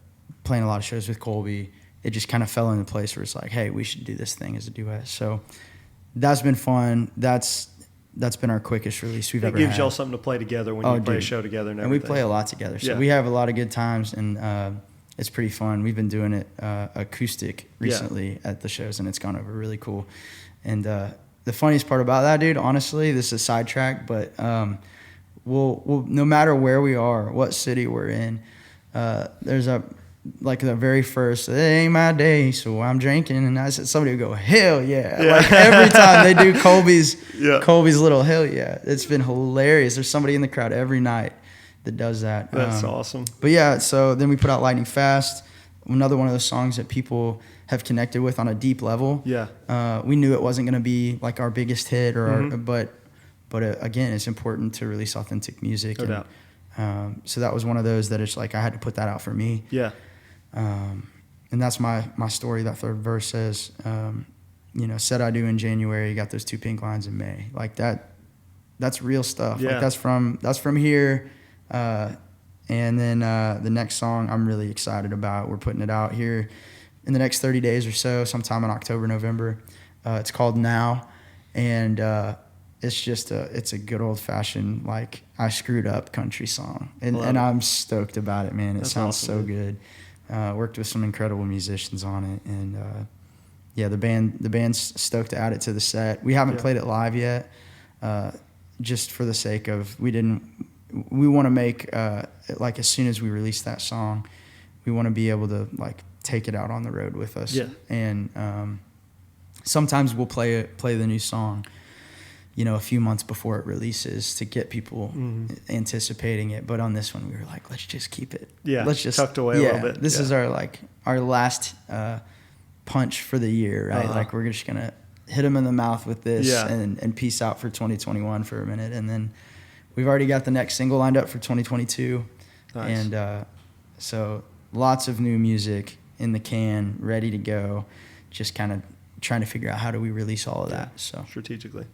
playing a lot of shows with Colby. It just kind of fell into place where it's like, hey, we should do this thing as a duet. So that's been fun. That's been our quickest release we've ever had. It gives y'all something to play together when you play a show together and everything. And we play a lot together, so we have a lot of good times, and it's pretty fun. We've been doing it acoustic recently at the shows, and it's gone over really cool. And the funniest part about that, dude, honestly, this is a sidetrack, but we'll no matter where we are, what city we're in, there's the very first, it ain't my day, so I'm drinking, and I said, somebody would go, hell yeah. Like every time they do Colby's little hell yeah. It's been hilarious. There's somebody in the crowd every night that does that. That's awesome. But yeah, so then we put out Lightning Fast, another one of those songs that people have connected with on a deep level. Yeah. We knew it wasn't going to be like our biggest hit, but again, it's important to release authentic music. No doubt. So that was one of those that it's like I had to put that out for me. Yeah. And that's my story. That third verse says, said I do in January, got those 2 pink lines in May. Like that's real stuff. Yeah. Like that's from here. And then the next song I'm really excited about. We're putting it out here in the next 30 days or so, sometime in October, November. It's called Now, and it's a good old fashioned, like, I screwed up country song, and I'm stoked about it, man. It sounds awesome, so good. Worked with some incredible musicians on it, and the band's stoked to add it to the set. We haven't played it live yet, just for the sake of we want to make like as soon as we release that song, we want to be able to like take it out on the road with us. Yeah. And sometimes we'll play the new song, a few months before it releases to get people anticipating it. But on this one, we were like, let's just keep it. Yeah. Let's just tucked away a little bit. This is our last punch for the year, right? Uh-huh. Like we're just gonna hit them in the mouth with this and peace out for 2021 for a minute, and then we've already got the next single lined up for 2022. Nice. And so lots of new music in the can, ready to go. Just kind of trying to figure out how do we release all of that. So strategically.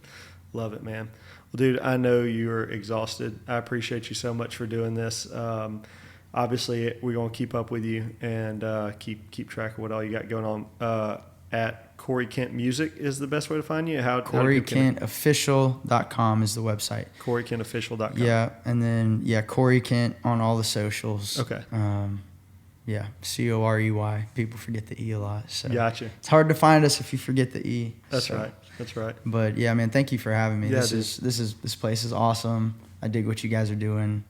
Love it, man. Well, dude, I know you're exhausted. I appreciate you so much for doing this. obviously we're gonna keep up with you and keep track of what all you got going on. At Corey Kent Music is the best way to find you. CoreyKentOfficial.com is the website. CoreyKentOfficial.com. Yeah, and then Corey Kent on all the socials. Okay. Corey. People forget the E a lot. So Gotcha. it's hard to find us if you forget the E. That's right. That's right. But yeah, man, thank you for having me. Yeah, This place is awesome. I dig what you guys are doing.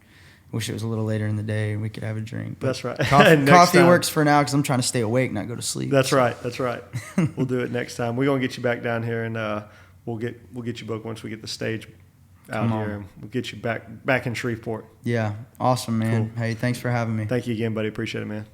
Wish it was a little later in the day and we could have a drink. But that's right. Coffee works for now because I'm trying to stay awake, not go to sleep. That's right. That's right. We'll do it next time. We're gonna get you back down here, and we'll get you booked once we get the stage out here, and we'll get you back in Shreveport. Yeah, awesome, man. Cool. Hey, thanks for having me. Thank you again, buddy. Appreciate it, man.